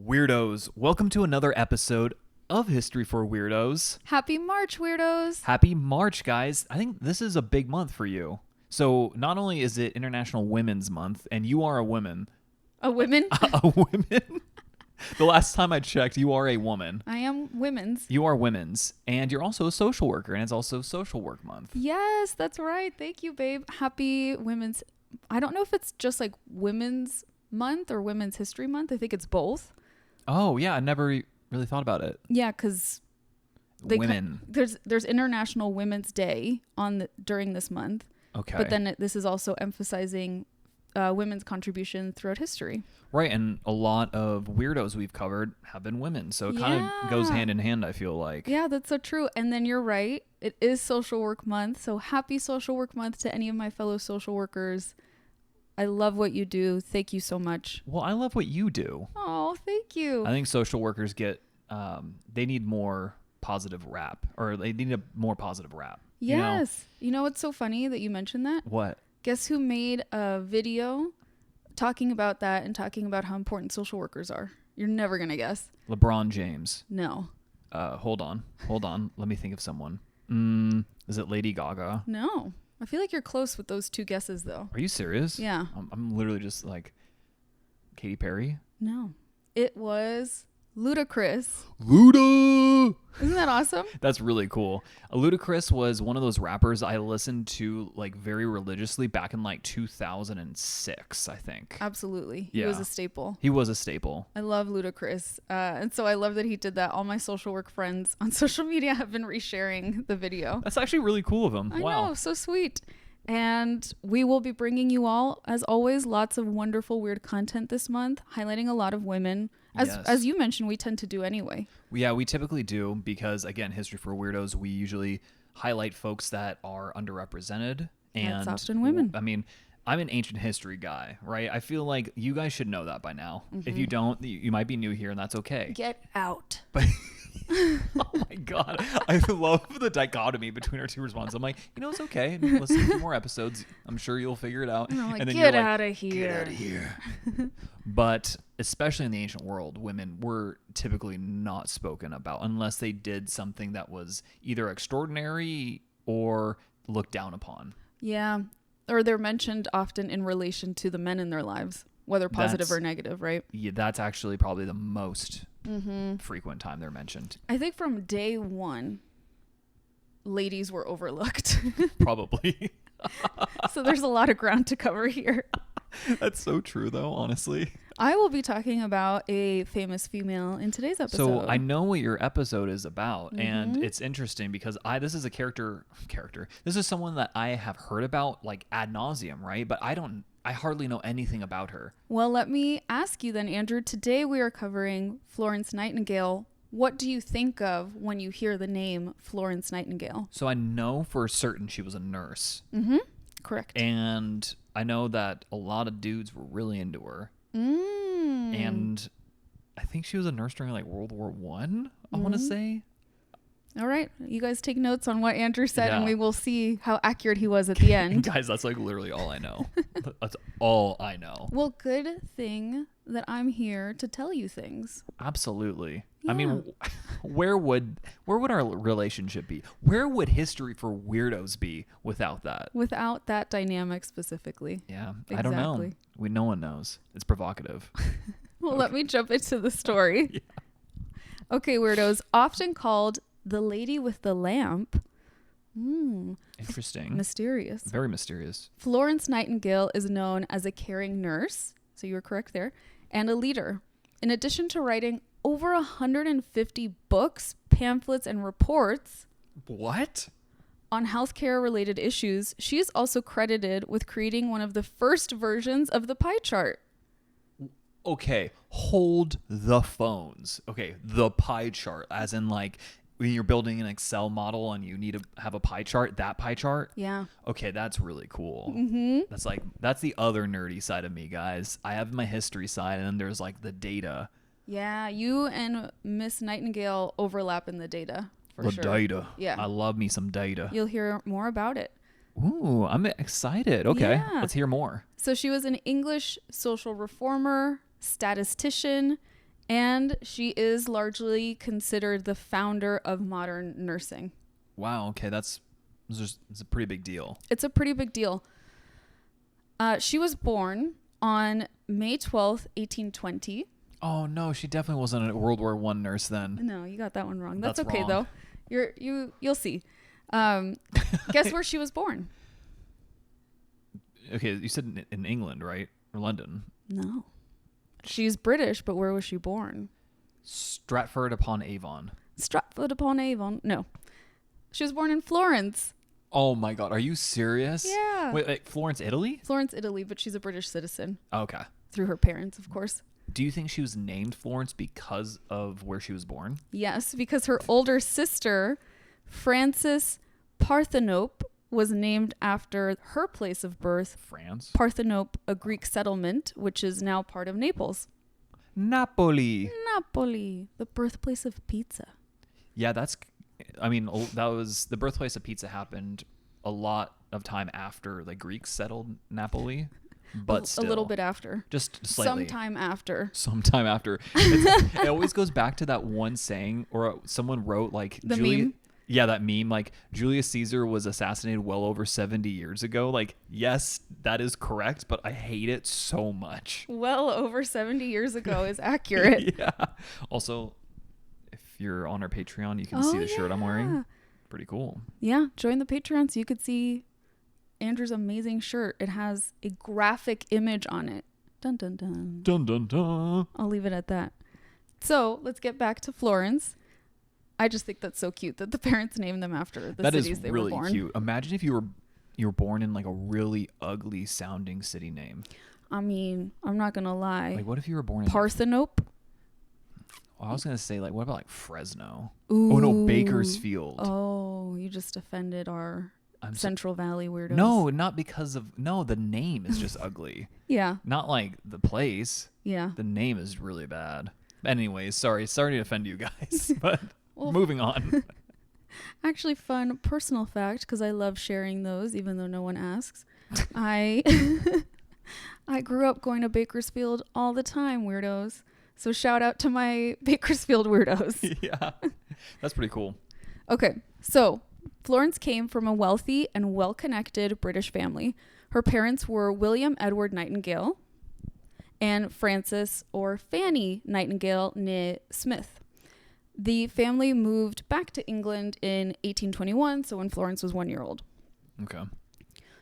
Weirdos, welcome to another episode of History for Weirdos. Happy March, weirdos. Happy March, guys. I think this is a big month for you. So not only is it International Women's Month, and you are a woman. A woman? A woman? The last time I checked, you are a woman. I am women's. You are women's, and you're also a social worker, and it's also Social Work Month. Yes, that's right. Thank you, babe. Happy Women's. I don't know if it's just like Women's Month or Women's History Month. I think it's both. Oh, yeah. I never really thought about it. Yeah, because women. There's International Women's Day during this month. Okay. But then this is also emphasizing women's contribution throughout history. Right, and a lot of weirdos we've covered have been women, so it kind of goes hand in hand, I feel like. Yeah, that's so true. And then you're right. It is Social Work Month, so happy Social Work Month to any of my fellow social workers. I love what you do. Thank you so much. Well, I love what you do. Oh, thank you. I think social workers they need more positive rap, or they need a more positive rap. Yes. You know what's so funny that you mentioned that? What? Guess who made a video talking about that and talking about how important social workers are? You're never going to guess. LeBron James. No. Hold on. Let me think of someone. Is it Lady Gaga? No. I feel like you're close with those two guesses, though. Are you serious? Yeah. I'm literally just like Katy Perry. No. It was Ludacris. Luda! Isn't that awesome? That's really cool. Ludacris was one of those rappers I listened to like very religiously back in like 2006, I think. Absolutely. Yeah. He was a staple. He was a staple. I love Ludacris. And so I love that he did that. All my social work friends on social media have been resharing the video. That's actually really cool of him. I Wow. know, so sweet. And we will be bringing you all, as always, lots of wonderful, weird content this month, highlighting a lot of women. As you mentioned, we tend to do anyway. Yeah, we typically do because, again, History for Weirdos, we usually highlight folks that are underrepresented. And that's often women. I mean, I'm an ancient history guy, right? I feel like you guys should know that by now. If you don't, you might be new here, and that's okay. Get out. But oh my God. I love the dichotomy between our two responses. I'm like, it's okay. Listen to a few more episodes. I'm sure you'll figure it out. And I'm like, and then get you're out of here. Get out of here. But especially in the ancient world, women were typically not spoken about unless they did something that was either extraordinary or looked down upon. Yeah. Or they're mentioned often in relation to the men in their lives, whether positive or negative, right? Yeah, that's actually probably the most frequent time they're mentioned. I think from day one, ladies were overlooked. Probably. So there's a lot of ground to cover here. That's so true, though, honestly. I will be talking about a famous female in today's episode. So I know what your episode is about, and it's interesting because this is a character. This is someone that I have heard about like ad nauseum, right? But I hardly know anything about her. Well, let me ask you then, Andrew. Today we are covering Florence Nightingale. What do you think of when you hear the name Florence Nightingale? So I know for certain she was a nurse. Mm-hmm. Correct. And I know that a lot of dudes were really into her. And I think she was a nurse during like World War I want to say. All right. You guys take notes on what Andrew said, Yeah. and we will see how accurate he was at the end. Guys, that's like literally all I know. That's all I know. Well, good thing that I'm here to tell you things. Absolutely. Yeah. I mean, where would our relationship be? Where would History for Weirdos be without that? Without that dynamic specifically. Yeah, Exactly. I don't know. No one knows. It's provocative. Well, Let me jump into the story. Yeah. Okay, weirdos. Often called the lady with the lamp. Interesting. Mysterious. Very mysterious. Florence Nightingale is known as a caring nurse, so you were correct there, and a leader. In addition to writing over 150 books, pamphlets, and reports What? on healthcare related issues, she is also credited with creating one of the first versions of the pie chart. Okay, hold the phones. Okay, the pie chart, as in like when you're building an Excel model and you need to have a pie chart, that pie chart. Yeah. Okay, that's really cool. That's the other nerdy side of me, guys. I have my history side, and then there's like the data. Yeah, you and Miss Nightingale overlap in the data. For sure. Data. Yeah. I love me some data. You'll hear more about it. Ooh, I'm excited. Okay, Yeah. let's hear more. So she was an English social reformer, statistician, And she is largely considered the founder of modern nursing. Wow. Okay. It's a pretty big deal. It's a pretty big deal. She was born on May 12th, 1820. Oh no, she definitely wasn't a World War I nurse then. No, you got that one wrong. That's okay wrong. though. You'll see. Guess where she was born? Okay, you said in England, right? Or London? No. She's British, but where was she born? Stratford-upon-Avon. Stratford-upon-Avon. No. She was born in Florence. Oh my God, are you serious? Yeah. Wait, Florence, Italy? Florence, Italy, but she's a British citizen. Okay. Through her parents, of course. Do you think she was named Florence because of where she was born? Yes, because her older sister, Frances Parthenope, was named after her place of birth, France? Parthenope, a Greek settlement, which is now part of Naples. Napoli. Napoli, the birthplace of pizza. Yeah, that was the birthplace of pizza happened a lot of time after the Greeks settled Napoli, but still. A little bit after. Just slightly. Sometime after. It always goes back to that one saying, or someone wrote like the meme. Yeah, that meme, like Julius Caesar was assassinated well over 70 years ago. Like, yes, that is correct, but I hate it so much. Well over 70 years ago is accurate. Yeah. Also, if you're on our Patreon, you can see the shirt I'm wearing. Pretty cool. Yeah, join the Patreon so you could see Andrew's amazing shirt. It has a graphic image on it. Dun, dun, dun. Dun, dun, dun. I'll leave it at that. So let's get back to Florence. I just think that's so cute that the parents named them after the cities they were born. That is really cute. Imagine if you were born in like a really ugly sounding city name. I mean, I'm not gonna lie. Like, what if you were born in Parthenope? I was gonna say, like, what about like Fresno? Ooh. Oh no, Bakersfield. Oh, you just offended our Central Valley weirdos. No, not because of the name is just ugly. Yeah. Not like the place. Yeah. The name is really bad. Anyways, sorry to offend you guys, but well, moving on. Actually, fun personal fact, because I love sharing those, even though no one asks. I grew up going to Bakersfield all the time, weirdos. So shout out to my Bakersfield weirdos. Yeah, that's pretty cool. Okay, so Florence came from a wealthy and well-connected British family. Her parents were William Edward Nightingale and Frances or Fanny Nightingale née Smith. The family moved back to England in 1821, so when Florence was 1 year old. Okay.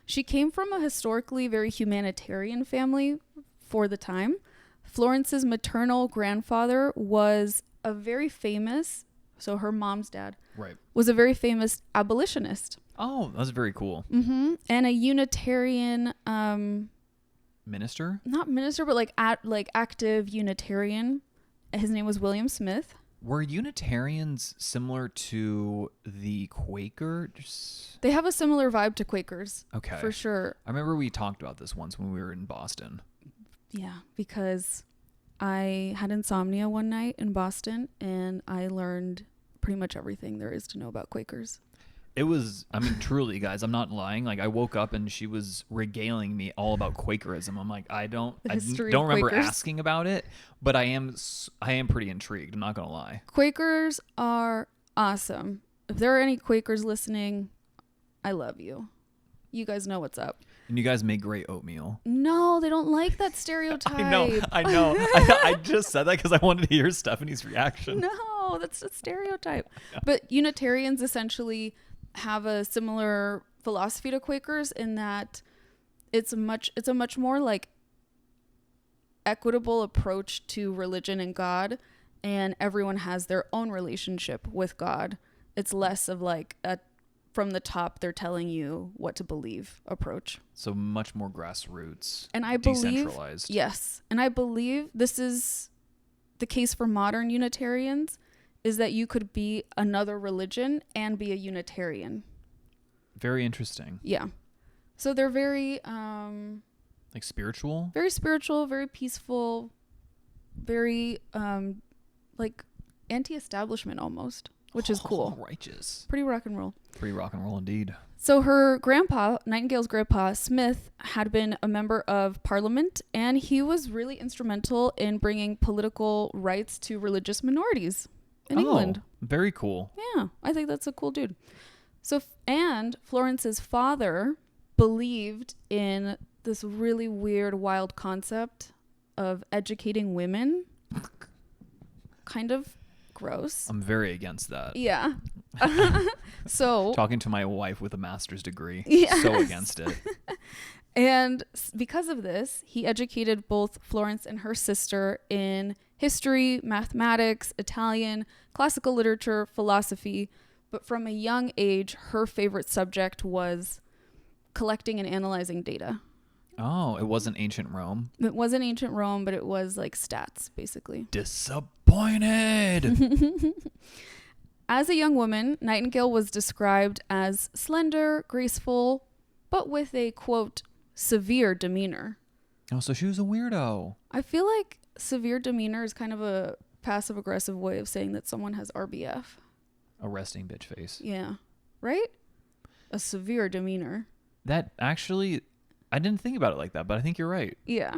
She came from a historically very humanitarian family for the time. Florence's maternal grandfather was a very famous, so her mom's dad, right, was a very famous abolitionist. Oh, that's very cool. Mm-hmm. And a Unitarian minister? Not minister, but active Unitarian. His name was William Smith. Were Unitarians similar to the Quakers? They have a similar vibe to Quakers. Okay. For sure. I remember we talked about this once when we were in Boston. Yeah, because I had insomnia one night in Boston and I learned pretty much everything there is to know about Quakers. It was, I mean, truly, guys, I'm not lying. Like, I woke up and she was regaling me all about Quakerism. I'm like, I don't remember asking about it, but I am pretty intrigued. I'm not going to lie. Quakers are awesome. If there are any Quakers listening, I love you. You guys know what's up. And you guys make great oatmeal. No, they don't like that stereotype. I know. I just said that because I wanted to hear Stephanie's reaction. No, that's a stereotype. But Unitarians essentially have a similar philosophy to Quakers in that it's a much more like equitable approach to religion and God, and everyone has their own relationship with God. It's less of like a from the top they're telling you what to believe approach. So much more grassroots, and I believe decentralized. Yes, and I believe this is the case for modern Unitarians. Is that you could be another religion and be a Unitarian. Very interesting. Yeah. So they're very... like spiritual? Very spiritual, very peaceful, very like anti-establishment almost, which is cool. Righteous. Pretty rock and roll. Pretty rock and roll indeed. So her grandpa, Nightingale's grandpa, Smith, had been a member of parliament, and he was really instrumental in bringing political rights to religious minorities in England. Very cool. Yeah, I think that's a cool dude. So, and Florence's father believed in this really weird, wild concept of educating women. Kind of gross. I'm very against that. Yeah. So talking to my wife with a master's degree, yes. So against it. And because of this, he educated both Florence and her sister in history, mathematics, Italian, classical literature, philosophy. But from a young age, her favorite subject was collecting and analyzing data. Oh, it wasn't ancient Rome. It wasn't ancient Rome, but it was like stats, basically. Disappointed. As a young woman, Nightingale was described as slender, graceful, but with a, quote, severe demeanor. Oh, so she was a weirdo. I feel like severe demeanor is kind of a passive-aggressive way of saying that someone has RBF. A resting bitch face. Yeah. Right? A severe demeanor. That actually, I didn't think about it like that, but I think you're right. Yeah.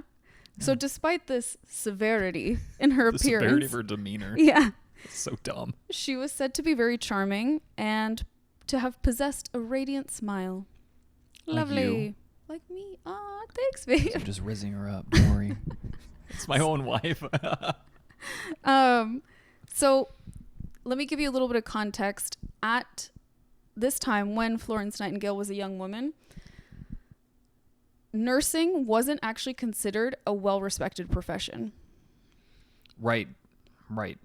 So despite this severity in her appearance. The severity of her demeanor. Yeah. It's so dumb. She was said to be very charming and to have possessed a radiant smile. Lovely. Like me. Aw, thanks, babe. I'm just rizzing her up. Don't worry. It's my own wife. So let me give you a little bit of context. At this time, when Florence Nightingale was a young woman, nursing wasn't actually considered a well-respected profession. Right.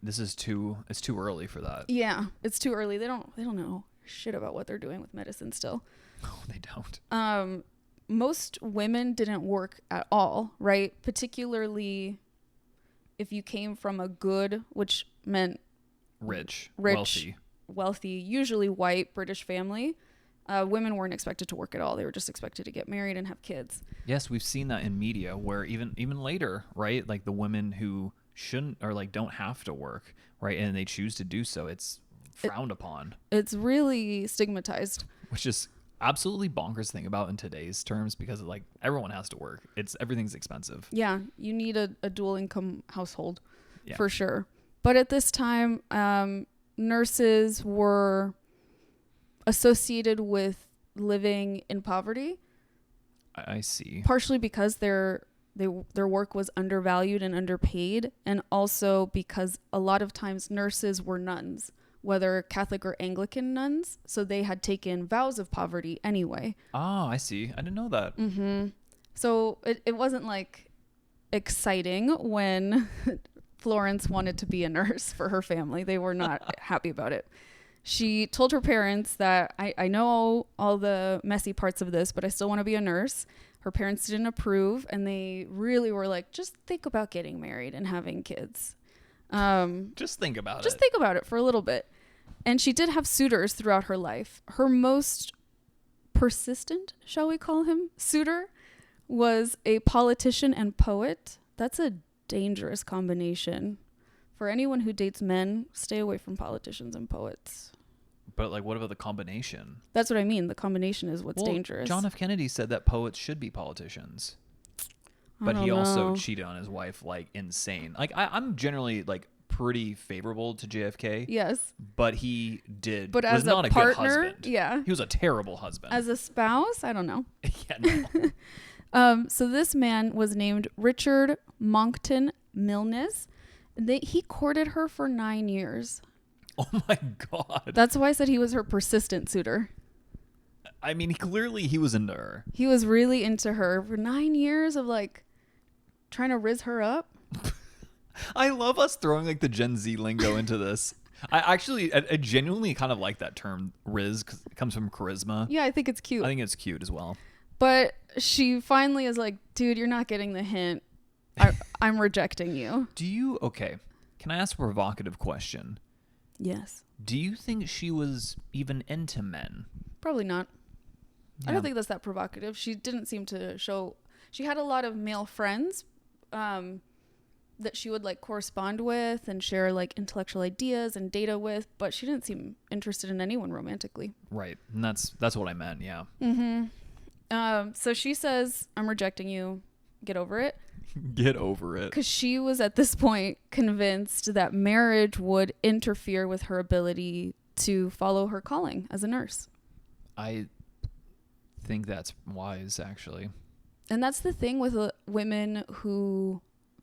It's too early for that. Yeah, it's too early. They don't know shit about what they're doing with medicine still. Oh, they don't. Most women didn't work at all, right? Particularly if you came from a good, which meant rich, wealthy, usually white British family. Women weren't expected to work at all. They were just expected to get married and have kids. Yes, we've seen that in media where even later, right? Like the women who shouldn't or like don't have to work, right? And they choose to do so. It's frowned upon. It's really stigmatized. Which is absolutely bonkers to think about in today's terms because like everyone has to work. Everything's expensive. Yeah, you need a dual income household for sure. But at this time, nurses were associated with living in poverty. I see. Partially because their work was undervalued and underpaid, and also because a lot of times nurses were nuns, whether Catholic or Anglican nuns, so they had taken vows of poverty anyway. Oh, I see. I didn't know that. Mm-hmm. So it wasn't like exciting when Florence wanted to be a nurse for her family. They were not happy about it. She told her parents that I know all the messy parts of this, but I still want to be a nurse. Her parents didn't approve, and they really were like, just think about getting married and having kids. Just think about it. Just think about it for a little bit. And she did have suitors throughout her life. Her most persistent, shall we call him, suitor was a politician and poet. That's a dangerous combination. For anyone who dates men, stay away from politicians and poets. But like, what about the combination? That's what I mean. The combination is what's dangerous. John F. Kennedy said that poets should be politicians. But he also cheated on his wife like insane. Like I'm generally like pretty favorable to JFK. Yes. But he did. But was as not a good partner, husband. yeah. He was a terrible husband. As a spouse, I don't know. Yeah, no. So this man was named Richard Monckton Milnes. He courted her for 9 years. Oh my God. That's why I said he was her persistent suitor. I mean, clearly he was into her. He was really into her for 9 years of like trying to rizz her up. I love us throwing like the Gen Z lingo into this. I genuinely kind of like that term rizz because it comes from charisma. Yeah, I think it's cute. I think it's cute as well. But she finally is like, dude, you're not getting the hint. I'm rejecting you. Okay, can I ask a provocative question? Yes. Do you think she was even into men? Probably not. Yeah. I don't think that's that provocative. She didn't seem to show. She had a lot of male friends. that she would like correspond with and share like intellectual ideas and data with, but she didn't seem interested in anyone romantically. Right. And that's what I meant. Yeah. So she says, I'm rejecting you. Get over it. Get over it. Because she was at this point convinced that marriage would interfere with her ability to follow her calling as a nurse. I think that's wise, actually. And that's the thing with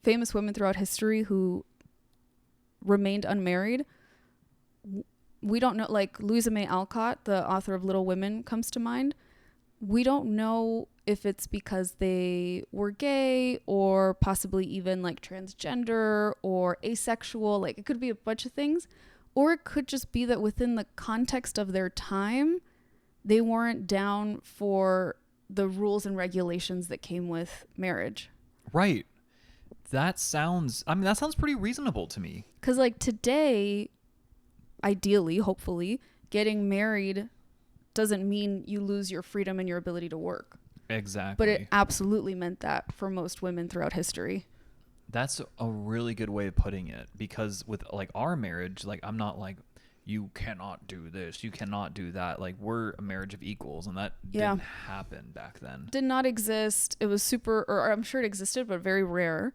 famous women throughout history who remained unmarried. We don't know, like Louisa May Alcott, the author of Little Women, comes to mind. We don't know if it's because they were gay or possibly even like transgender or asexual. Like it could be a bunch of things. Or it could just be that within the context of their time, they weren't down for the rules and regulations that came with marriage. Right. That sounds pretty reasonable to me. Because like today, ideally, hopefully, getting married doesn't mean you lose your freedom and your ability to work. Exactly. But it absolutely meant that for most women throughout history. That's a really good way of putting it, because with like our marriage, like I'm not like, you cannot do this, you cannot do that. Like we're a marriage of equals, and that didn't happen back then. Did not exist. It was or I'm sure it existed, but very rare.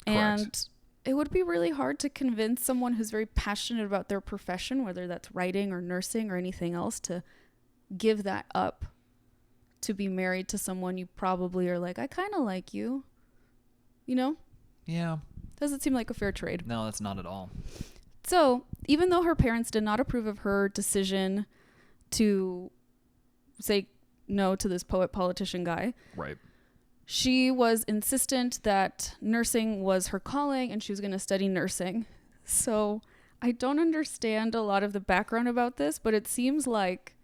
Correct. And it would be really hard to convince someone who's very passionate about their profession, whether that's writing or nursing or anything else, to give that up to be married to someone you probably are like, I kind of like you, you know? Yeah. Doesn't seem like a fair trade. No, that's not at all. So even though her parents did not approve of her decision to say no to this poet politician guy, right, she was insistent that nursing was her calling and she was going to study nursing. So I don't understand a lot of the background about this, but it seems like,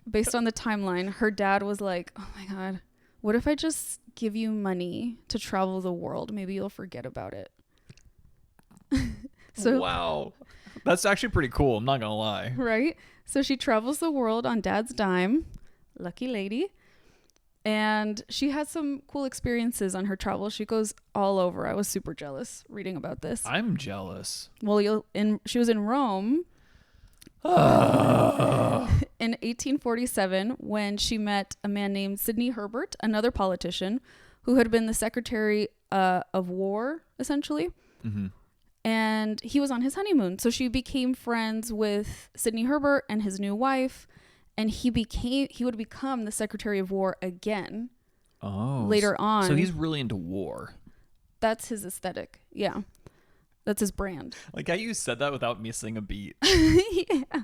based on the timeline, her dad was like, oh my God, what if I just give you money to travel the world? Maybe you'll forget about it. So wow. That's actually pretty cool. I'm not going to lie. Right? So she travels the world on dad's dime. Lucky lady. And she has some cool experiences on her travels. She goes all over. I was super jealous reading about this. I'm jealous. Well, she was in Rome in 1847 when she met a man named Sidney Herbert, another politician who had been the Secretary of War, essentially. Mm-hmm. And he was on his honeymoon. So she became friends with Sidney Herbert and his new wife. And he would become the Secretary of War again. Oh. Later on. So he's really into war. That's his aesthetic. Yeah. That's his brand. Like how you said that without missing a beat. Yeah.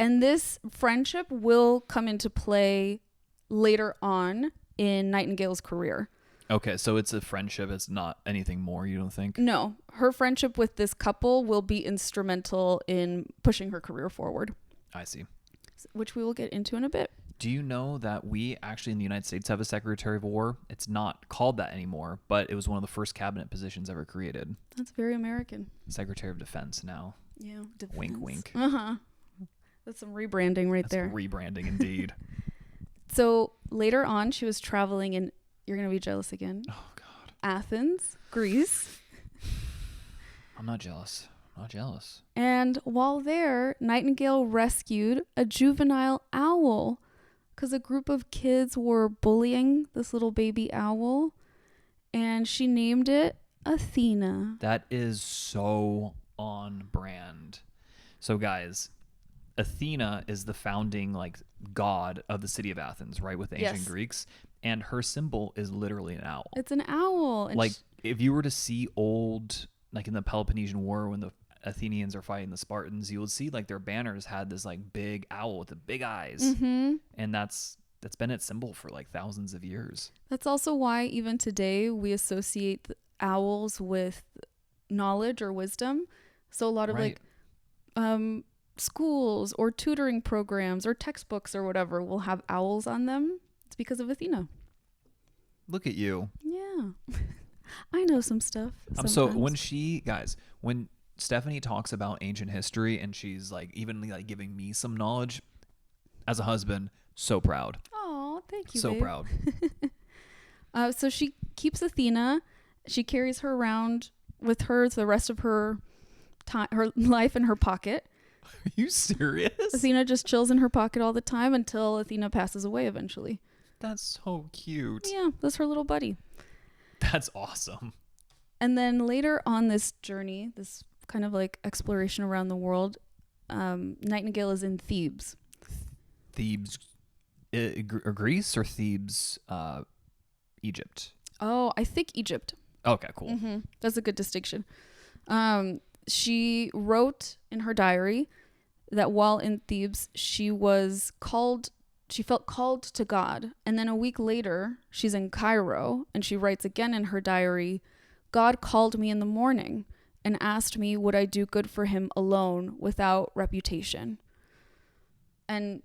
And this friendship will come into play later on in Nightingale's career. Okay, so it's a friendship. It's not anything more, you don't think? No. Her friendship with this couple will be instrumental in pushing her career forward. I see. Which we will get into in a bit. Do you know that we actually in the United States have a Secretary of War? It's not called that anymore, but it was one of the first cabinet positions ever created. That's very American. Secretary of Defense now. Yeah. Defense. Wink, wink. Uh-huh. That's some rebranding right there. Rebranding indeed. So later on, she was traveling in, you're going to be jealous again. Oh, God. Athens, Greece. I'm not jealous. Not jealous. And while there, Nightingale rescued a juvenile owl because a group of kids were bullying this little baby owl, and she named it Athena. That is so on brand. So guys, Athena is the founding like god of the city of Athens, right? With the ancient Greeks, and her symbol is literally an owl. It's an owl. And like if you were to see old, like in the Peloponnesian War when the Athenians are fighting the Spartans, you would see like their banners had this like big owl with the big eyes. Mm-hmm. And that's been its symbol for like thousands of years. That's also why even today we associate owls with knowledge or wisdom. So a lot of like schools or tutoring programs or textbooks or whatever will have owls on them. It's because of Athena. Look at you. Yeah. I know some stuff. So when when Stephanie talks about ancient history and she's like even like giving me some knowledge as a husband, so proud. Oh, thank you. So babe. proud. So she keeps Athena. She carries her around with her the rest of her time, her life in her pocket. Are you serious? Athena just chills in her pocket all the time until Athena passes away eventually. That's so cute. Yeah, that's her little buddy. That's awesome. And then later on this journey, this kind of like exploration around the world, Nightingale is in Thebes. Thebes, Greece, or Thebes, Egypt? Oh, I think Egypt. Okay, cool. Mm-hmm. That's a good distinction. She wrote in her diary that while in Thebes, she felt called to God. And then a week later, she's in Cairo and she writes again in her diary, God called me in the morning and asked me would I do good for him alone without reputation. And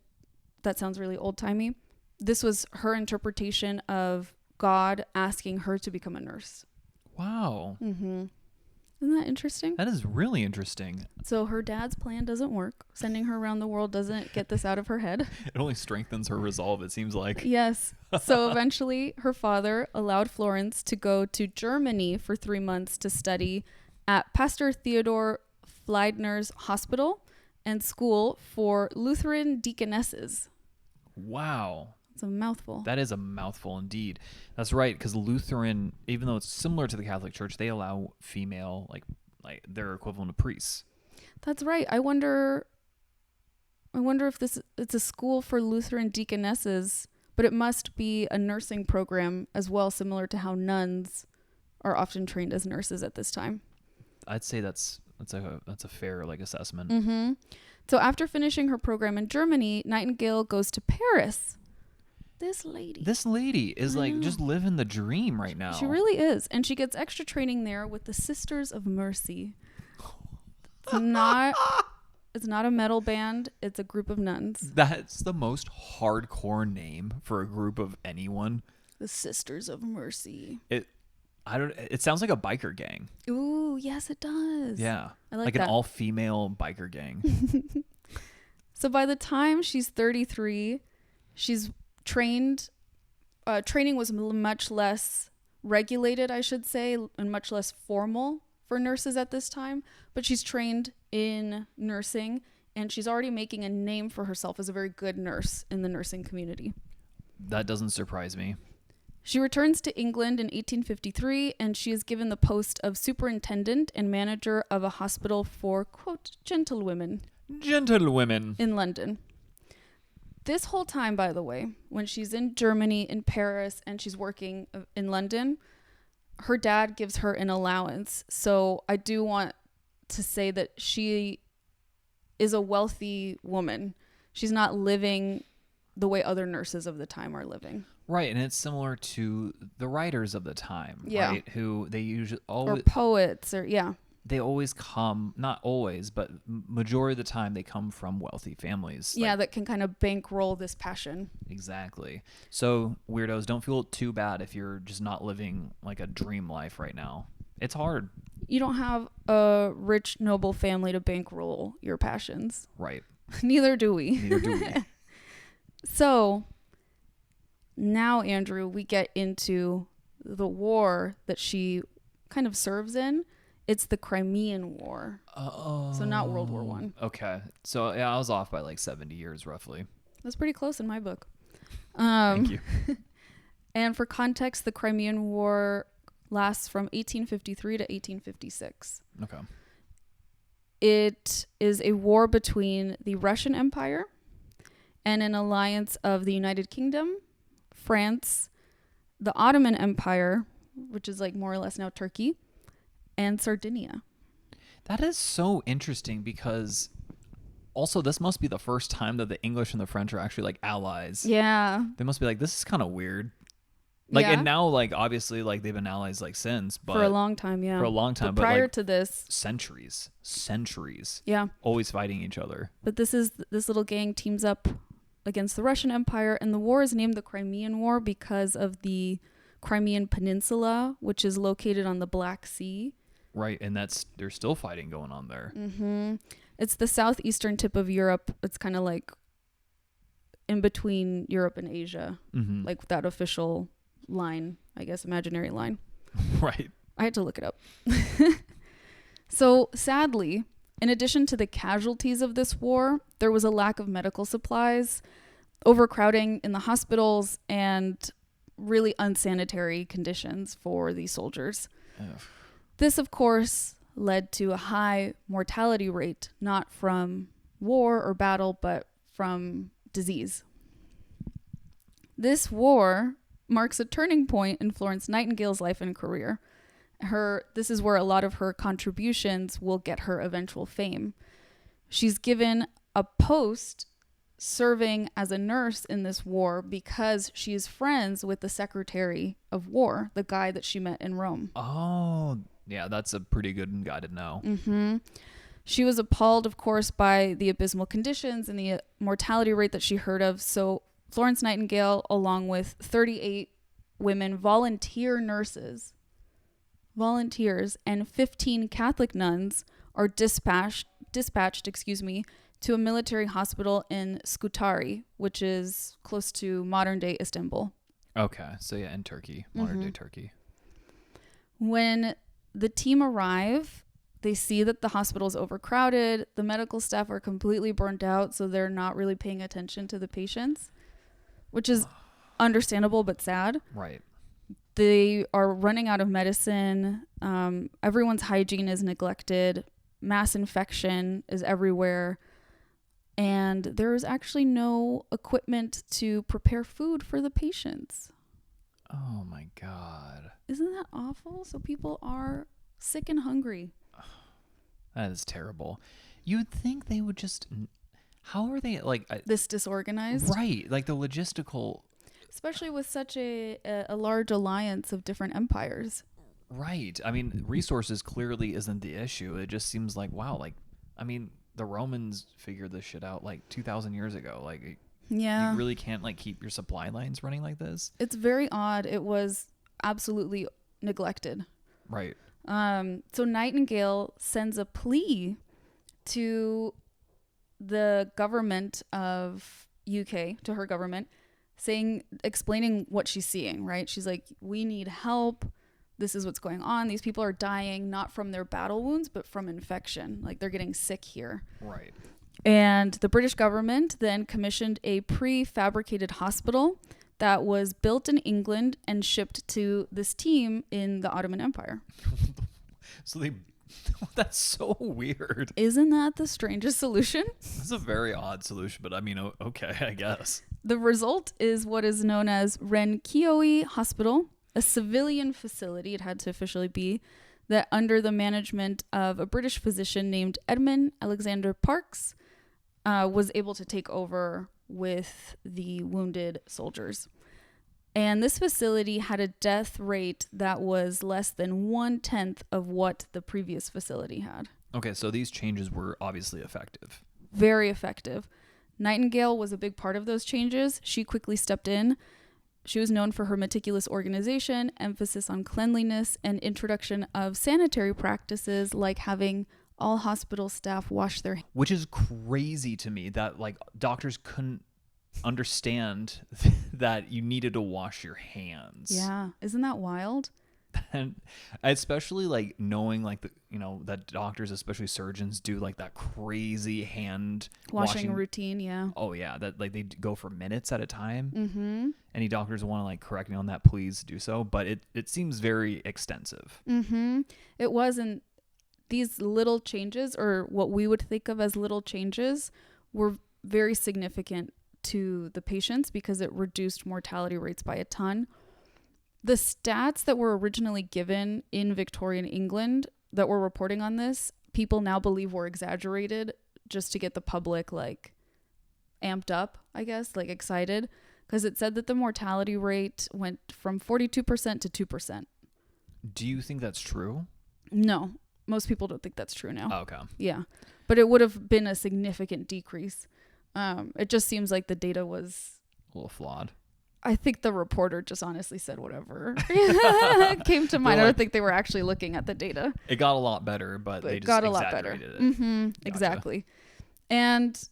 that sounds really old-timey. This was her interpretation of God asking her to become a nurse. Wow. Mm-hmm. Isn't that interesting? That is really interesting. So her dad's plan doesn't work. Sending her around the world doesn't get this out of her head. It only strengthens her resolve, it seems like. Yes. So eventually her father allowed Florence to go to Germany for 3 months to study at Pastor Theodor Fliedner's hospital and school for Lutheran deaconesses. Wow. It's a mouthful. That is a mouthful indeed. That's right, because Lutheran, even though it's similar to the Catholic Church, they allow female, like their equivalent of priests. That's right. I wonder if it's a school for Lutheran deaconesses, but it must be a nursing program as well, similar to how nuns are often trained as nurses at this time. I'd say that's a fair assessment. Mm-hmm. So after finishing her program in Germany, Nightingale goes to Paris. This lady is just living the dream right now. She really is. And she gets extra training there with the Sisters of Mercy. It's not a metal band. It's a group of nuns. That's the most hardcore name for a group of anyone. The Sisters of Mercy. It sounds like a biker gang. Ooh, yes, it does. Yeah. I like an that. all-female biker gang. So by the time she's 33, she's trained. Training was much less regulated, I should say, and much less formal for nurses at this time. But she's trained in nursing, and she's already making a name for herself as a very good nurse in the nursing community. That doesn't surprise me. She returns to England in 1853, and she is given the post of superintendent and manager of a hospital for, quote, gentlewomen. Gentlewomen. In London. This whole time, by the way, when she's in Germany, in Paris, and she's working in London, her dad gives her an allowance. So I do want to say that she is a wealthy woman. She's not living the way other nurses of the time are living. Right, and it's similar to the writers of the time, yeah. Right? Who they usually always... Or poets, or, yeah. They always come, not always, but majority of the time they come from wealthy families. Yeah, that can kind of bankroll this passion. Exactly. So, weirdos, don't feel too bad if you're just not living like a dream life right now. It's hard. You don't have a rich, noble family to bankroll your passions. Right. Neither do we. Neither do we. So, now, Andrew, we get into the war that she kind of serves in. It's the Crimean War. Oh. So not World War One. Okay. So, yeah, I was off by 70 years, roughly. That's pretty close in my book. Thank you. And for context, the Crimean War lasts from 1853 to 1856. Okay. It is a war between the Russian Empire and an alliance of the United Kingdom, France, the Ottoman Empire, which is more or less now Turkey, and Sardinia. That is so interesting because also this must be the first time that the English and the French are actually allies. Yeah. They must be this is kind of weird. Yeah. And now obviously they've been allies since, but for a long time, yeah. For a long time, but prior to this, centuries. Yeah. Always fighting each other. But this little gang teams up against the Russian Empire, and the war is named the Crimean War because of the Crimean Peninsula, which is located on the Black Sea. Right, and there's still fighting going on there. Mm-hmm. It's the southeastern tip of Europe. It's kind of in between Europe and Asia, Mm-hmm. that official line, I guess, imaginary line. Right. I had to look it up. So sadly, in addition to the casualties of this war, there was a lack of medical supplies, overcrowding in the hospitals, and really unsanitary conditions for these soldiers. Ugh. This, of course, led to a high mortality rate, not from war or battle, but from disease. This war marks a turning point in Florence Nightingale's life and career. This is where a lot of her contributions will get her eventual fame. She's given a post serving as a nurse in this war because she is friends with the Secretary of War, the guy that she met in Rome. Oh, yeah, that's a pretty good guy to know. Mm-hmm. She was appalled, of course, by the abysmal conditions and the mortality rate that she heard of. So Florence Nightingale, along with 38 women volunteers, and 15 Catholic nuns are dispatched, to a military hospital in Scutari, which is close to modern-day Istanbul. Okay, so yeah, in Turkey, modern-day Turkey. When the team arrive, they see that the hospital is overcrowded. The medical staff are completely burnt out, so they're not really paying attention to the patients, which is understandable but sad. Right. They are running out of medicine. Everyone's hygiene is neglected. Mass infection is everywhere. And there is actually no equipment to prepare food for the patients. Oh my God. Isn't that awful? So people are sick and hungry. That is terrible. You'd think they would just... How are they, like... This disorganized? Right. Like the logistical... Especially with such a large alliance of different empires. Right. I mean, resources clearly isn't the issue. It just seems like, wow, like, I mean, the Romans figured this shit out like 2,000 years ago. Like, yeah, you really can't like keep your supply lines running like this. It's very odd. It was absolutely neglected. Right. So Nightingale sends a plea to the government of UK, to her government, explaining what she's seeing, right? She's like, we need help. This is what's going on. These people are dying not from their battle wounds, but from infection. Like they're getting sick here. Right. And the British government then commissioned a prefabricated hospital that was built in England and shipped to this team in the Ottoman Empire. So that's so weird. Isn't that the strangest solution? That's a very odd solution, but I mean, okay, I guess. The result is what is known as Renkioi Hospital, a civilian facility, it had to officially be, that under the management of a British physician named Edmund Alexander Parkes was able to take over with the wounded soldiers. And this facility had a death rate that was less than 1/10 of what the previous facility had. Okay, so these changes were obviously effective. Very effective. Nightingale was a big part of those changes. She quickly stepped in. She was known for her meticulous organization, emphasis on cleanliness, and introduction of sanitary practices like having all hospital staff wash their hands. Which is crazy to me that like doctors couldn't understand that you needed to wash your hands. Yeah. Isn't that wild? And especially like knowing like that doctors, especially surgeons, do like that crazy hand Washing routine. Yeah. Oh yeah, that like they go for minutes at a time. Mm-hmm. Any doctors want to like correct me on that, please do so. But it seems very extensive. Mm-hmm. It wasn't. These little changes, or what we would think of as little changes, were very significant to the patients because it reduced mortality rates by a ton. The stats that were originally given in Victorian England that were reporting on this, people now believe were exaggerated just to get the public like amped up, I guess, like excited, because it said that the mortality rate went from 42% to 2%. Do you think that's true? No, most people don't think that's true now. Oh, okay. Yeah, but it would have been a significant decrease. It just seems like the data was A little flawed. I think the reporter just honestly said whatever came to mind. I don't think they were actually looking at the data. It got a lot better, but they just got a lot better. exaggerated it. Mm-hmm, Gotcha. exactly. And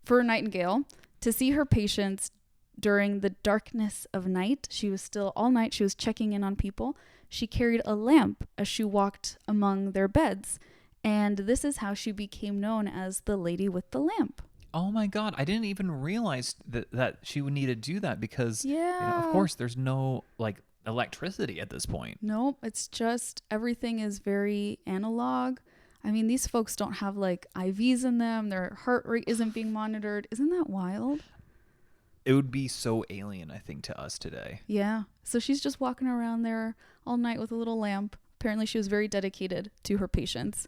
for Nightingale, to see her patients during the darkness of night, she was still all night, she was checking in on people. she carried a lamp as she walked among their beds. And this is how she became known as the lady with the lamp. Oh my God. I didn't even realize that she would need to do that because, Yeah. of course, there's no like electricity at this point. Nope. It's just everything is very analog. I mean, these folks don't have like IVs in them. Their heart rate isn't being monitored. Isn't that wild? It would be so alien, I think, to us today. Yeah. So she's just walking around there all night with a little lamp. Apparently, she was very dedicated to her patients.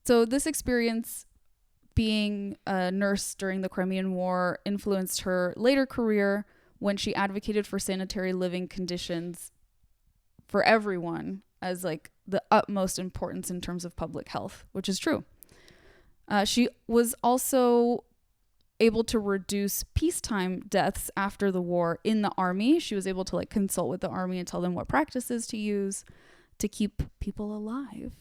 So this experience being a nurse during the Crimean War influenced her later career when she advocated for sanitary living conditions for everyone as like the utmost importance in terms of public health, which is true. She was also able to reduce peacetime deaths after the war in the army. She was able to like consult with the army and tell them what practices to use to keep people alive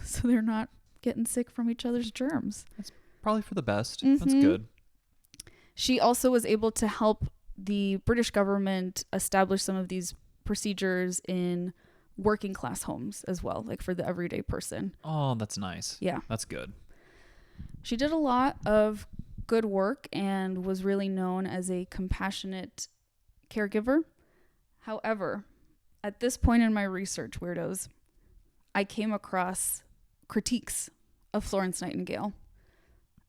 so they're not getting sick from each other's germs. That's probably for the best. Mm-hmm. That's good. She also was able to help the British government establish some of these procedures in working class homes as well, like for the everyday person. Oh, that's nice. Yeah. That's good. She did a lot of good work and was really known as a compassionate caregiver. However, at this point in my research, weirdos, I came across critiques of Florence Nightingale.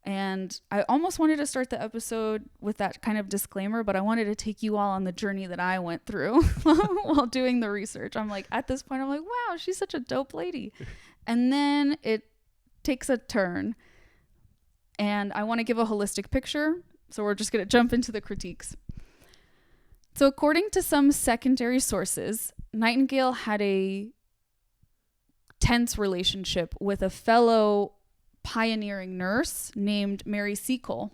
And I almost wanted to start the episode with that kind of disclaimer, but I wanted to take you all on the journey that I went through while doing the research. I'm like, at this point, I'm like, wow, she's such a dope lady. And then it takes a turn. And I want to give a holistic picture. So we're just going to jump into the critiques. So according to some secondary sources, Nightingale had a tense relationship with a fellow pioneering nurse named Mary Seacole.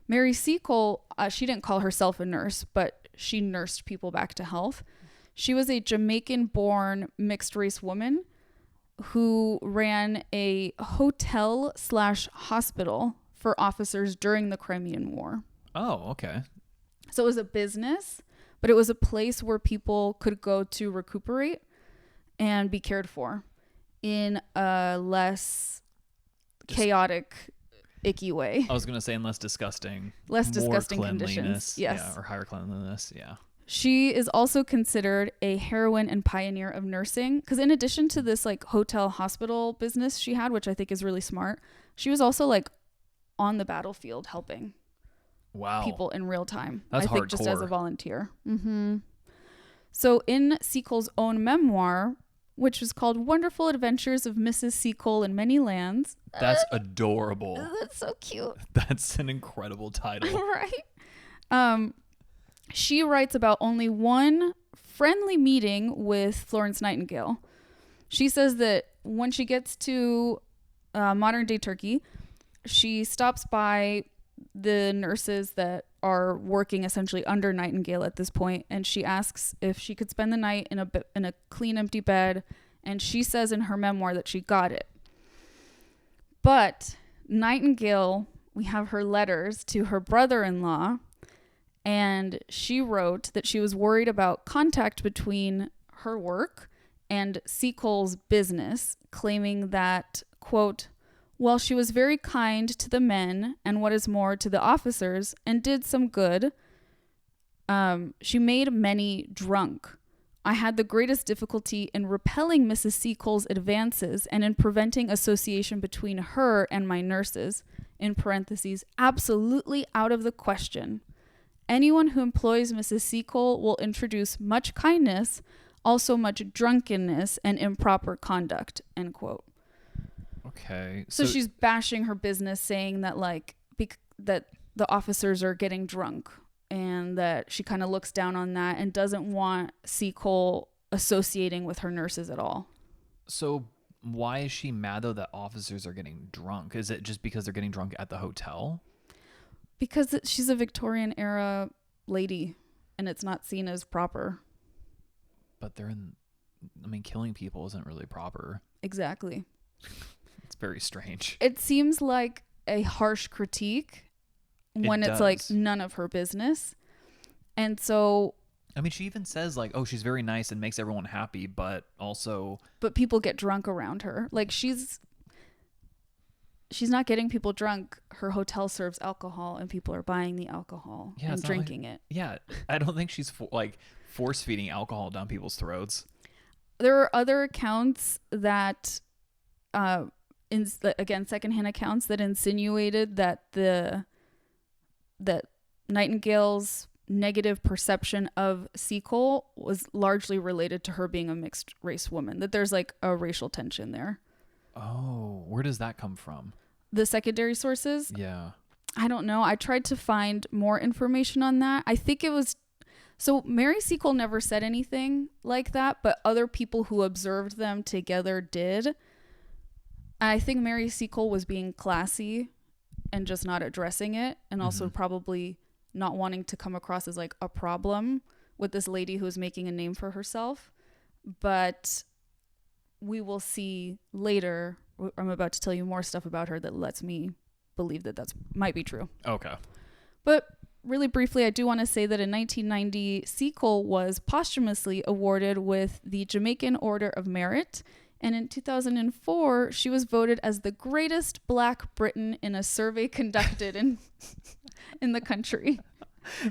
Mary Seacole, she didn't call herself a nurse, but she nursed people back to health. She was a Jamaican-born mixed-race woman who ran a hotel/hospital for officers during the Crimean War. Oh, okay. So it was a business, but it was a place where people could go to recuperate and be cared for in a less chaotic, icky way. I was going to say in less disgusting. Less more disgusting cleanliness, conditions. Yes. Yeah, or higher cleanliness. Yeah. She is also considered a heroine and pioneer of nursing because in addition to this like hotel hospital business she had, which I think is really smart, she was also like on the battlefield helping people in real time. That's I think hardcore. just as a volunteer. Mm-hmm. So in Seacole's own memoir, which was called Wonderful Adventures of Mrs. Seacole in Many Lands. That's adorable. That's so cute. That's an incredible title. Right? She writes about only one friendly meeting with Florence Nightingale. She says that when she gets to modern day Turkey, she stops by the nurses that are working essentially under Nightingale at this point, and she asks if she could spend the night in a clean, empty bed, and she says in her memoir that she got it. But Nightingale, we have her letters to her brother-in-law, and she wrote that she was worried about contact between her work and Seacole's business, claiming that, quote, while she was very kind to the men and what is more to the officers and did some good, she made many drunk. I had the greatest difficulty in repelling Mrs. Seacole's advances and in preventing association between her and my nurses, in parentheses, absolutely out of the question. Anyone who employs Mrs. Seacole will introduce much kindness, also much drunkenness and improper conduct, end quote. Okay. So she's bashing her business, saying that like that the officers are getting drunk and that she kind of looks down on that and doesn't want Seacole associating with her nurses at all. So why is she mad though that officers are getting drunk? Is it just because they're getting drunk at the hotel? Because she's a Victorian era lady and it's not seen as proper. But killing people isn't really proper. Exactly. It's very strange. It seems like a harsh critique when it's like none of her business. And so I mean, she even says like, oh, she's very nice and makes everyone happy, but also, But people get drunk around her. Like she's not getting people drunk. Her hotel serves alcohol and people are buying the alcohol yeah, and it's not drinking like, it. yeah, I don't think she's like force feeding alcohol down people's throats. There are other accounts that, again, secondhand accounts that insinuated that that Nightingale's negative perception of Seacole was largely related to her being a mixed race woman, that there's like a racial tension there. Oh, where does that come from? The secondary sources, Yeah. I don't know. I tried to find more information on that. I think it was, so Mary Seacole never said anything like that, but other people who observed them together did. I think Mary Seacole was being classy and just not addressing it, and also probably not wanting to come across as like a problem with this lady who is making a name for herself. But we will see later, I'm about to tell you more stuff about her that lets me believe that that's might be true. Okay. But really briefly, I do want to say that in 1990, Seacole was posthumously awarded with the Jamaican Order of Merit. And in 2004, she was voted as the greatest Black Briton in a survey conducted in the country.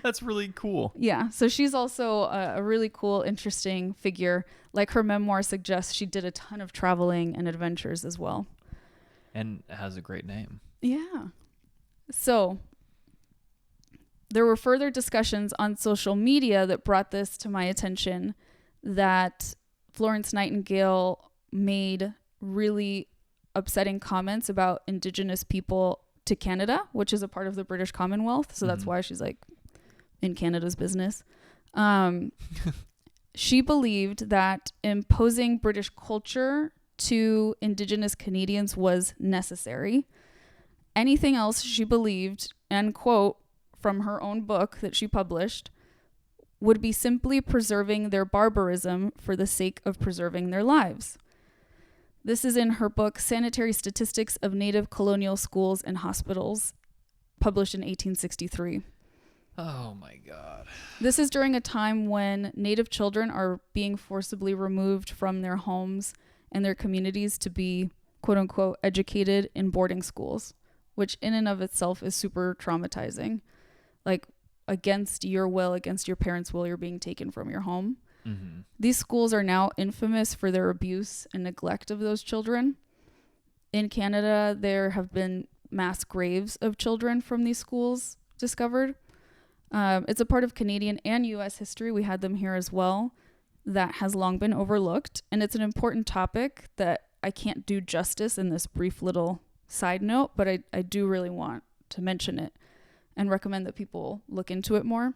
That's really cool. Yeah. So she's also a really cool, interesting figure. Like her memoir suggests, she did a ton of traveling and adventures as well. And has a great name. Yeah. So there were further discussions on social media that brought this to my attention, that Florence Nightingale made really upsetting comments about Indigenous people to Canada, which is a part of the British Commonwealth. So that's why she's like in Canada's business. She believed that imposing British culture to Indigenous Canadians was necessary. Anything else, she believed, and quote from her own book that she published, would be simply preserving their barbarism for the sake of preserving their lives. This is in her book, Sanitary Statistics of Native Colonial Schools and Hospitals, published in 1863. Oh my God. This is during a time when Native children are being forcibly removed from their homes and their communities to be, quote unquote, educated in boarding schools, which in and of itself is super traumatizing. Like, against your will, against your parents' will, you're being taken from your home. Mm-hmm. These schools are now infamous for their abuse and neglect of those children. In Canada, there have been mass graves of children from these schools discovered. It's a part of Canadian and U.S. history. We had them here as well. That has long been overlooked. And it's an important topic that I can't do justice in this brief little side note, but I do really want to mention it and recommend that people look into it more.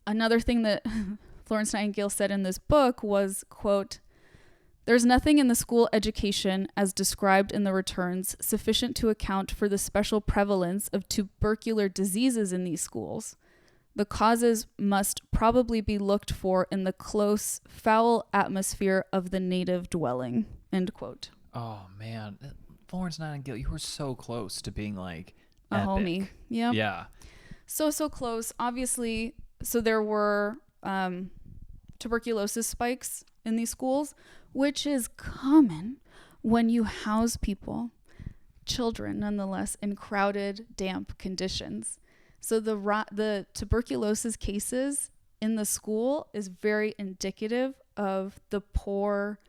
Another thing that Florence Nightingale said in this book was, quote, "There's nothing in the school education as described in the returns sufficient to account for the special prevalence of tubercular diseases in these schools. The causes must probably be looked for in the close, foul atmosphere of the native dwelling," end quote. Oh man, Florence Nightingale, you were so close to being like A epic. homie. Yep. Yeah. So close. Obviously, so there were tuberculosis spikes in these schools, which is common when you house people, children nonetheless, in crowded, damp conditions. So the tuberculosis cases in the school is very indicative of the poor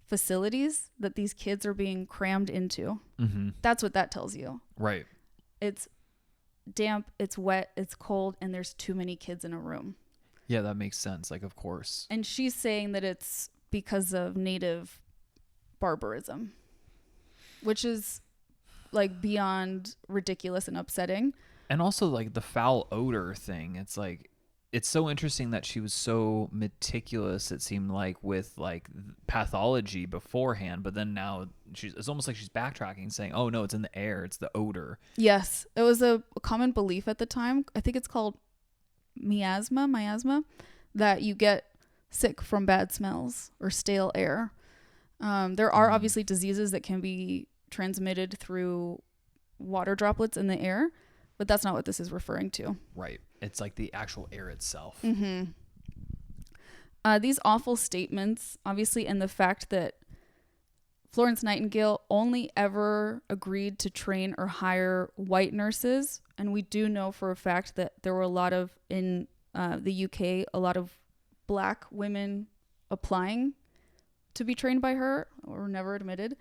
facilities that these kids are being crammed into. Mm-hmm. That's what that tells you. Right. It's damp, it's wet, it's cold, and there's too many kids in a room. Yeah, that makes sense. Like, of course. And she's saying that it's because of native barbarism, which is like beyond ridiculous and upsetting. And also like the foul odor thing. It's like, it's so interesting that she was so meticulous, it seemed like, with like pathology beforehand, but then now it's almost like she's backtracking, saying, oh no, it's in the air, it's the odor. Yes, it was a common belief at the time. I think it's called miasma, that you get sick from bad smells or stale air. There are obviously diseases that can be transmitted through water droplets in the air, but that's not what this is referring to. Right. It's like the actual air itself. Mm-hmm. These awful statements, obviously, and the fact that Florence Nightingale only ever agreed to train or hire white nurses. And we do know for a fact that there were a lot of, in the UK, a lot of black women applying to be trained by her, or never admitted,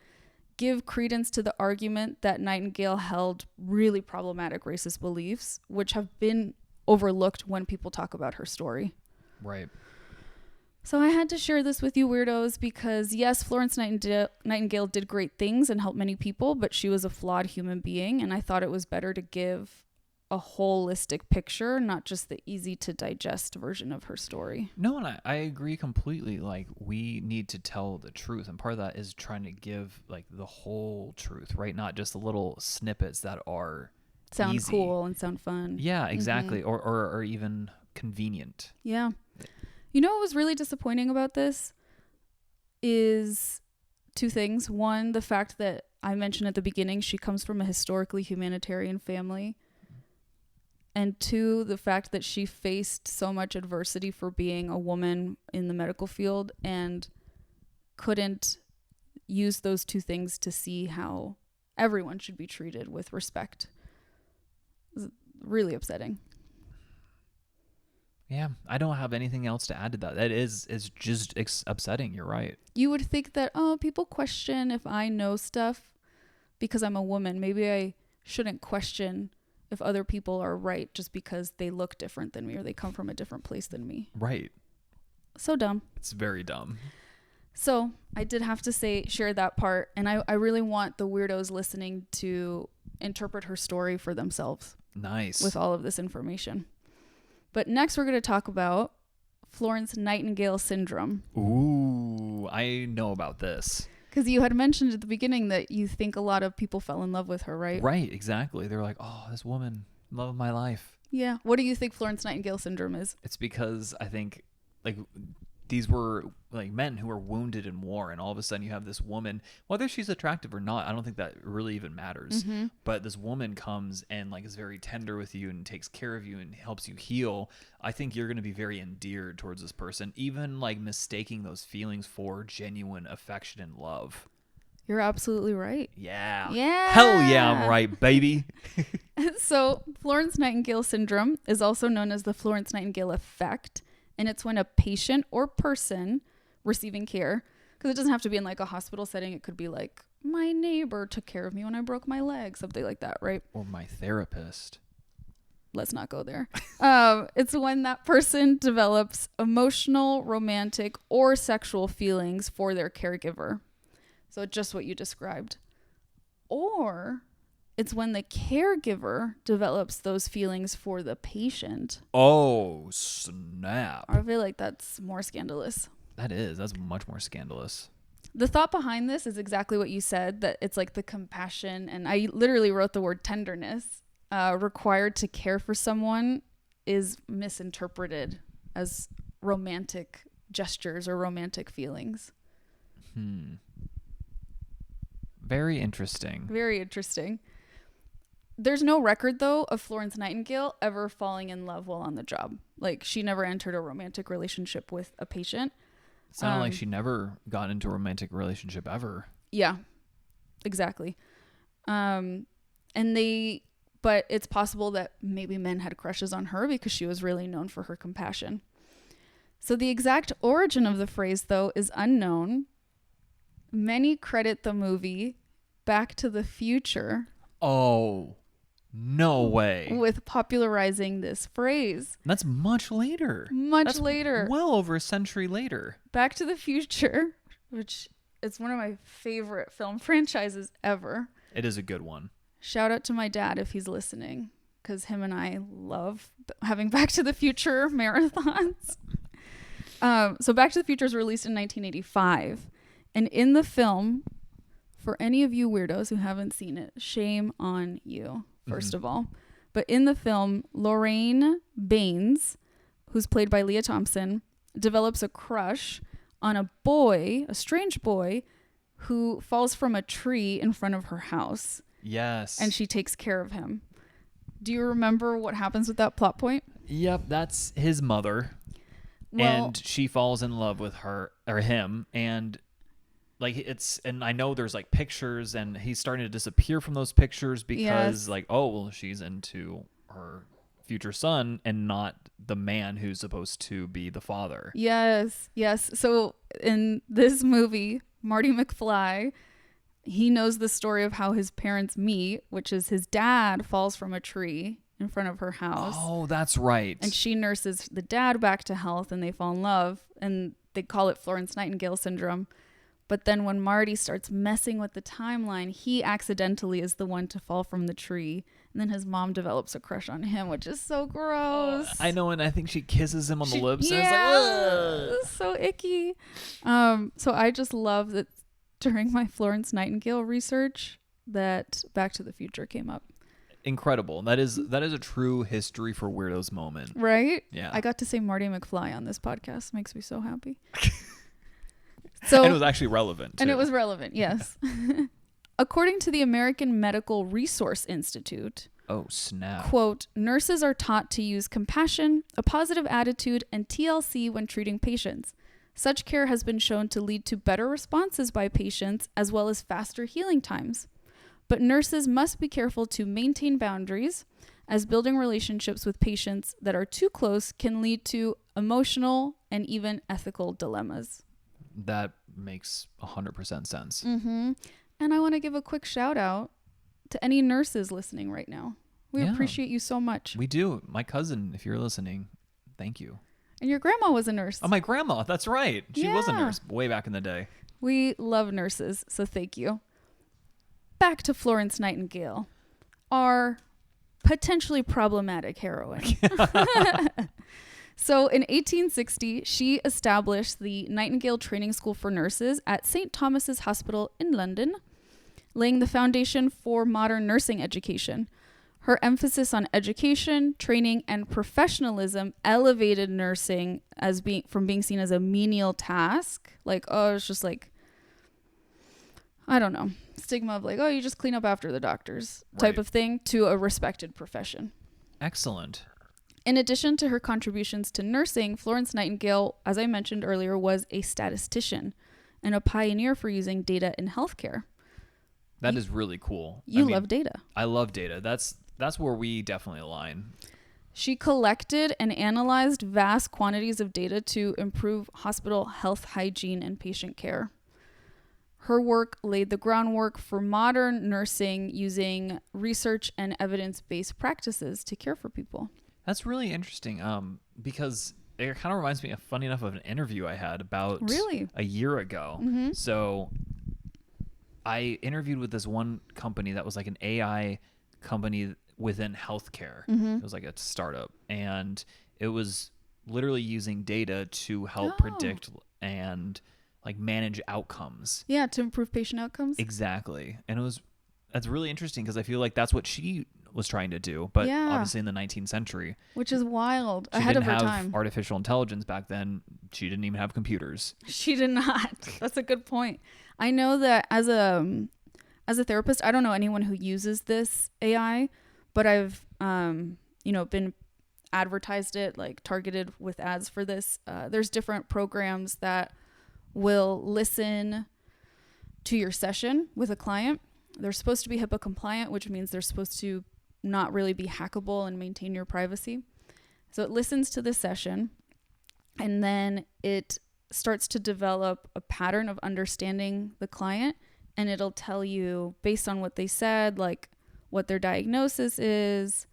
give credence to the argument that Nightingale held really problematic racist beliefs, which have been overlooked when people talk about her story. Right. So I had to share this with you weirdos because, yes, Florence Nightingale did great things and helped many people, but she was a flawed human being, and I thought it was better to give a holistic picture, not just the easy to digest version of her story. No, and I agree completely. Like, we need to tell the truth, and part of that is trying to give like the whole truth, right? Not just the little snippets that are Sound easy. cool and sound fun. Yeah, exactly. Or even convenient. Yeah. You know what was really disappointing about this is two things. One, the fact that I mentioned at the beginning, she comes from a historically humanitarian family. And two, the fact that she faced so much adversity for being a woman in the medical field and couldn't use those two things to see how everyone should be treated with respect. It was really upsetting. Yeah, I don't have anything else to add to that. That is just upsetting. You're right. You would think that, oh, people question if I know stuff because I'm a woman. Maybe I shouldn't question if other people are right just because they look different than me or they come from a different place than me. Right. So dumb. It's very dumb. So I did have to share that part. And I really want the weirdos listening to interpret her story for themselves. Nice. With all of this information. But next we're going to talk about Florence Nightingale syndrome. Ooh, I know about this. Because you had mentioned at the beginning that you think a lot of people fell in love with her, right? Right, exactly. They're like, oh, this woman, love of my life. Yeah. What do you think Florence Nightingale syndrome is? It's because I think like these were like men who were wounded in war, and all of a sudden you have this woman, whether she's attractive or not, I don't think that really even matters. Mm-hmm. But this woman comes and like is very tender with you and takes care of you and helps you heal. I think you're going to be very endeared towards this person, even like mistaking those feelings for genuine affection and love. You're absolutely right. Yeah. Yeah. Hell yeah, I'm right, baby. So Florence Nightingale syndrome is also known as the Florence Nightingale effect. And it's when a patient or person receiving care, because it doesn't have to be in like a hospital setting. It could be like my neighbor took care of me when I broke my leg, something like that, right? Or my therapist. Let's not go there. It's when that person develops emotional, romantic, or sexual feelings for their caregiver. So just what you described. Or it's when the caregiver develops those feelings for the patient. Oh, snap. I feel like that's more scandalous. That's much more scandalous. The thought behind this is exactly what you said, that it's like the compassion, and I literally wrote the word tenderness, required to care for someone is misinterpreted as romantic gestures or romantic feelings. Very interesting. Very interesting. There's no record, though, of Florence Nightingale ever falling in love while on the job. Like, she never entered a romantic relationship with a patient. It sounded like she never got into a romantic relationship ever. Yeah, exactly. But it's possible that maybe men had crushes on her because she was really known for her compassion. So the exact origin of the phrase, though, is unknown. Many credit the movie Back to the Future. Oh, no way. With popularizing this phrase. That's much later. That's later. Well over a century later. Back to the Future, which is one of my favorite film franchises ever. It is a good one. Shout out to my dad if he's listening, because him and I love having Back to the Future marathons. So Back to the Future was released in 1985. And in the film, for any of you weirdos who haven't seen it, shame on you, first of all. But in the film, Lorraine Baines, who's played by Leah Thompson, develops a crush on a boy, a strange boy, who falls from a tree in front of her house. Yes. And she takes care of him. Do you remember what happens with that plot point? Yep, that's his mother. Well, And she falls in love with her or him, and and I know there's like pictures, and he's starting to disappear from those pictures because yes. like, oh well, she's into her future son and not the man who's supposed to be the father. Yes. Yes. So in this movie, Marty McFly, he knows the story of how his parents meet, which is his dad falls from a tree in front of her house. Oh, that's right. And she nurses the dad back to health and they fall in love, and they call it Florence Nightingale syndrome. But then when Marty starts messing with the timeline, he accidentally is the one to fall from the tree. And then his mom develops a crush on him, which is so gross. I know, and I think she kisses him on the lips. Yeah, And it's like, ugh. it's so icky. So I just love that during my Florence Nightingale research that Back to the Future came up. Incredible. That is a true history for weirdos moment. Right? Yeah. I got to say Marty McFly on this podcast. Makes me so happy. So, and it was actually relevant, too. And it was relevant, yes. According to the American Medical Resource Institute, oh, snap. quote, nurses are taught to use compassion, a positive attitude, and TLC when treating patients. Such care has been shown to lead to better responses by patients as well as faster healing times. But nurses must be careful to maintain boundaries, as building relationships with patients that are too close can lead to emotional and even ethical dilemmas. That makes 100% sense. Mm-hmm. And I want to give a quick shout out to any nurses listening right now. We appreciate you so much. We do. My cousin, if you're listening, thank you. And your grandma was a nurse. Oh, my grandma. That's right. She was a Yeah. nurse way back in the day. We love nurses, so thank you. Back to Florence Nightingale, our potentially problematic heroine. So in 1860, she established the Nightingale Training School for Nurses at St. Thomas's Hospital in London, laying the foundation for modern nursing education. Her emphasis on education, training, and professionalism elevated nursing as from being seen as a menial task. Like, oh, it's just like, I don't know, stigma of like, oh, you just clean up after the doctors type Right. of thing, to a respected profession. Excellent. In addition to her contributions to nursing, Florence Nightingale, as I mentioned earlier, was a statistician and a pioneer for using data in healthcare. That is really cool. You love data. I love data. That's where we definitely align. She collected and analyzed vast quantities of data to improve hospital health, hygiene, and patient care. Her work laid the groundwork for modern nursing using research and evidence-based practices to care for people. That's really interesting because it kind of reminds me, funny enough, of an interview I had about a year ago. Mm-hmm. So I interviewed with this one company that was like an AI company within healthcare. Mm-hmm. It was like a startup, and it was literally using data to help predict and like manage outcomes. Yeah, to improve patient outcomes. Exactly. And that's really interesting because I feel like that's what she was trying to do, but obviously in the 19th century, which is wild, she ahead didn't of her have time. artificial intelligence back then. She didn't even have computers. She did not. That's a good point. I know that as a therapist, I don't know anyone who uses this AI, but I've been advertised it, like targeted with ads for this. There's different programs that will listen to your session with a client. They're supposed to be HIPAA compliant, which means they're supposed to not really be hackable and maintain your privacy. So it listens to the session, and then it starts to develop a pattern of understanding the client, and it'll tell you based on what they said, like what their diagnosis is,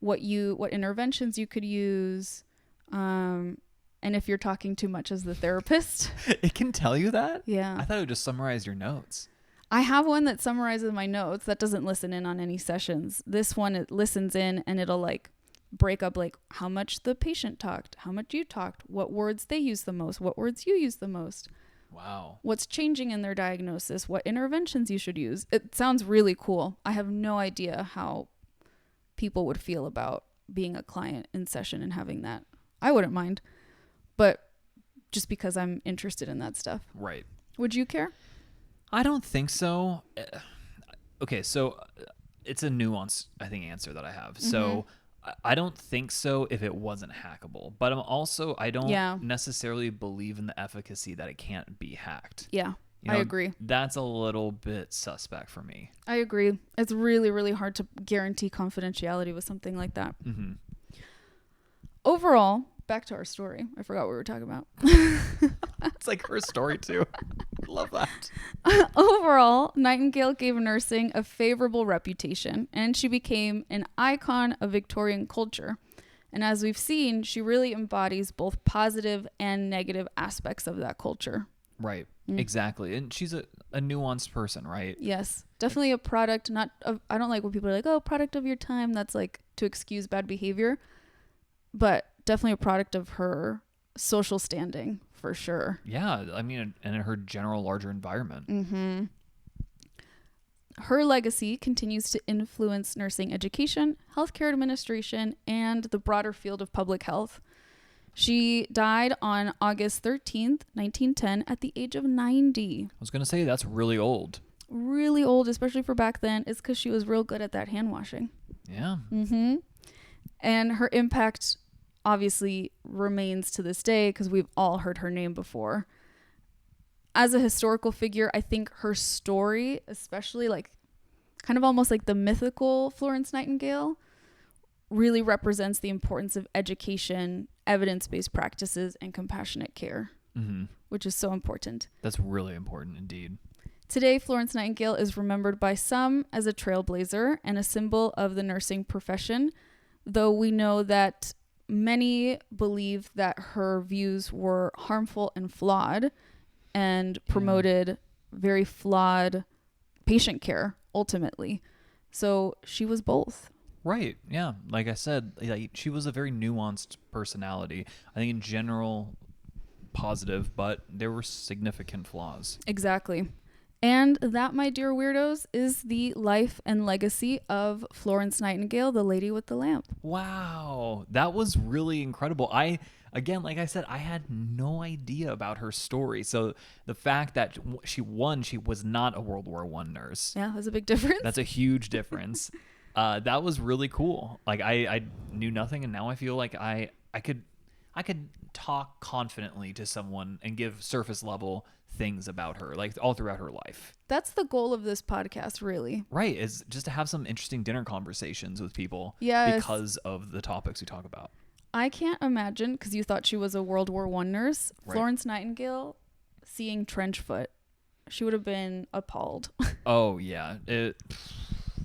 what interventions you could use, and if you're talking too much as the therapist. It can tell you that? Yeah. I thought it would just summarize your notes. I have one that summarizes my notes that doesn't listen in on any sessions. This one, it listens in, and it'll like break up like how much the patient talked, how much you talked, what words they use the most, what words you use the most. Wow. What's changing in their diagnosis, what interventions you should use. It sounds really cool. I have no idea how people would feel about being a client in session and having that. I wouldn't mind, but just because I'm interested in that stuff. Right. Would you care? I don't think so. Okay, so it's a nuanced, I think, answer that I have. Mm-hmm. So I don't think so if it wasn't hackable. But I don't necessarily believe in the efficacy that it can't be hacked. Yeah, I agree. That's a little bit suspect for me. I agree. It's really, really hard to guarantee confidentiality with something like that. Mm-hmm. Overall, back to our story. I forgot what we were talking about. It's like her story too. Love that. Overall, Nightingale gave nursing a favorable reputation, and she became an icon of Victorian culture. And as we've seen, she really embodies both positive and negative aspects of that culture. Right. Exactly. And she's a nuanced person, right? Yes. Definitely a product, I don't like when people are like, oh, product of your time. That's like to excuse bad behavior. But definitely a product of her social standing, for sure. Yeah. I mean, and in her general larger environment. Mm-hmm. Her legacy continues to influence nursing education, healthcare administration, and the broader field of public health. She died on August 13th, 1910, at the age of 90. I was going to say, that's really old. Really old, especially for back then. It's because she was real good at that hand washing. Yeah. Mm-hmm. And her impact obviously remains to this day because we've all heard her name before. As a historical figure, I think her story, especially like kind of almost like the mythical Florence Nightingale, really represents the importance of education, evidence-based practices, and compassionate care, which is so important. That's really important indeed. Today, Florence Nightingale is remembered by some as a trailblazer and a symbol of the nursing profession, though we know that many believe that her views were harmful and flawed and promoted very flawed patient care, ultimately. So she was both. Right. Yeah. Like I said, she was a very nuanced personality. I think in general, positive, but there were significant flaws. Exactly. And that, my dear weirdos, is the life and legacy of Florence Nightingale, the lady with the lamp. Wow. That was really incredible. Again, like I said, I had no idea about her story. So the fact that she was not a World War I nurse. Yeah, that's a big difference. That's a huge difference. That was really cool. Like I knew nothing, and now I feel like I could talk confidently to someone and give surface level things about her, like all throughout her life. That's the goal of this podcast, really. Right, is just to have some interesting dinner conversations with people. Yes. Because of the topics we talk about. I can't imagine, because you thought she was a World War I nurse, right. Florence Nightingale seeing trench foot. She would have been appalled. Oh, yeah.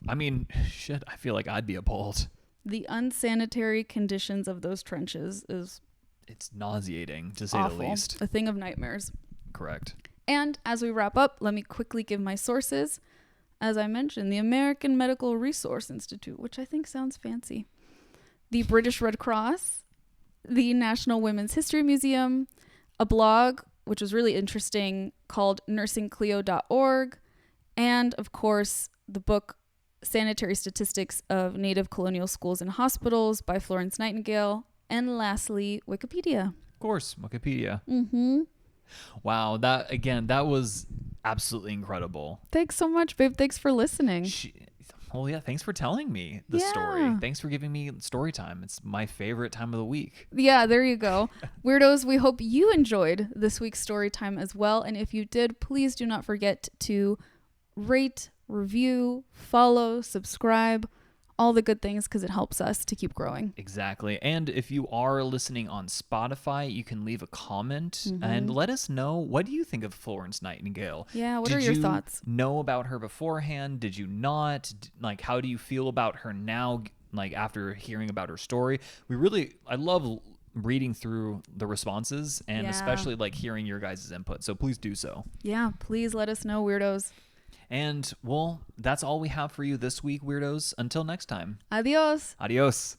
I mean, shit, I feel like I'd be appalled. The unsanitary conditions of those trenches is... It's nauseating, to say awful. The least. A thing of nightmares. Correct. And as we wrap up, let me quickly give my sources. As I mentioned, the American Medical Resource Institute, which I think sounds fancy. The British Red Cross, the National Women's History Museum, a blog, which was really interesting, called nursingclio.org, and, of course, the book Sanitary Statistics of Native Colonial Schools and Hospitals by Florence Nightingale, and lastly, Wikipedia. Of course, Wikipedia. Mm-hmm. Wow, that was absolutely incredible. Thanks so much, babe. Thanks for listening. Well, yeah, thanks for telling me the story. Thanks for giving me story time. It's my favorite time of the week. Yeah, there you go. Weirdos, we hope you enjoyed this week's story time as well. And if you did, please do not forget to rate, review, follow, subscribe, all the good things, because it helps us to keep growing. Exactly. And if you are listening on Spotify, you can leave a comment and let us know, what do you think of Florence Nightingale? Yeah, what are your thoughts? Did you know about her beforehand? Did you not? Like, how do you feel about her now, like, after hearing about her story? I love reading through the responses and especially, like, hearing your guys' input. So please do so. Yeah, please let us know, weirdos. And, well, that's all we have for you this week, weirdos. Until next time. Adios. Adios.